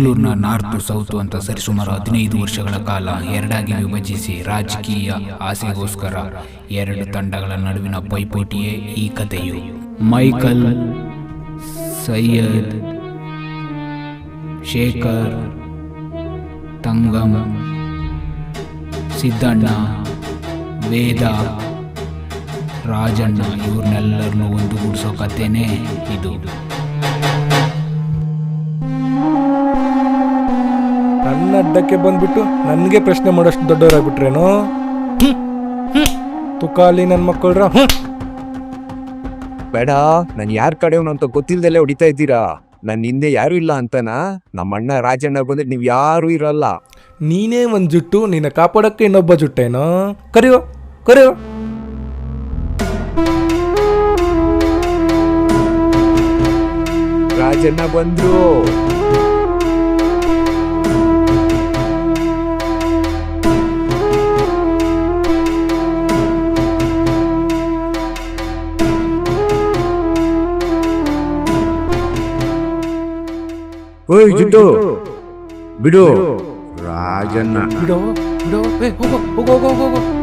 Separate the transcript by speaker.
Speaker 1: ಬೆಂಗಳೂರಿನ north south ಅಂತ ಸರಿಸುಮಾರು 15 ವರ್ಷಗಳ ಕಾಲ ಎರಡಾಗಿ ವಿಭಜಿಸಿ ರಾಜಕೀಯ ಆಸೆಗೋಸ್ಕರ ಎರಡು ತಂಡಗಳ ನಡುವಿನ ಪೈಪೋಟಿಯೇ ಈ ಕಥೆಯು. ಮೈಕಲ್, ಸೈಯದ್, ಶೇಖರ್, ತಂಗಂ, ಸಿದ್ದಣ್ಣ, ವೇದ, ರಾಜಣ್ಣ ಇವ್ರನ್ನೆಲ್ಲರನ್ನೂ ಒಂದುಗೂಡಿಸೋ ಕಥೆನೇ ಇದು.
Speaker 2: ನನ್ನ ಅಡ್ಡಕ್ಕೆ ಬಂದ್ಬಿಟ್ಟು ನನಗೆ ಪ್ರಶ್ನೆ ಮಾಡೋಷ್ಟು ದೊಡ್ಡವರಾಗ್ಬಿಟ್ರೇನೋ. ತುಕಾಲಿ ನನ್ನ ಮಕ್ಕಳ್ರ.
Speaker 3: ಬೇಡ, ನಾನು ಯಾರ ಕಡೆಯವನು ಅಂತ ಗೊತ್ತಿಲ್ದಲ್ಲೇ ಹೊಡಿತಾ ಇದ್ದೀರಾ. ನನ್ನ ಹಿಂದೆ ಯಾರು ಇಲ್ಲ ಅಂತನಾ? ನಮ್ಮ ಅಣ್ಣ ರಾಜಣ್ಣ ಬಂದ್ರೆ ನೀವು ಯಾರು ಇರಲ್ಲ.
Speaker 2: ನೀನೇ ಒಂದು ಜುಟ್ಟು, ನಿನ್ನ ಕಾಪಾಡಕ್ಕೆ ಇನ್ನೊಬ್ಬ ಜುಟ್ಟೇನೋ. ಕರೆಯೋ ಕರೆಯೋ.
Speaker 3: ರಾಜಣ್ಣ ಬಂದ್ರು. ಓಯ್ ಜುಟ್ಟು ಬಿಡು ರಾಜಣ್ಣ.
Speaker 2: ಬಿಡೋ ಬಿಡೋ. ಹೋಗೋ ಹೋಗೋ ಹೋಗೋ ಹೋಗೋ.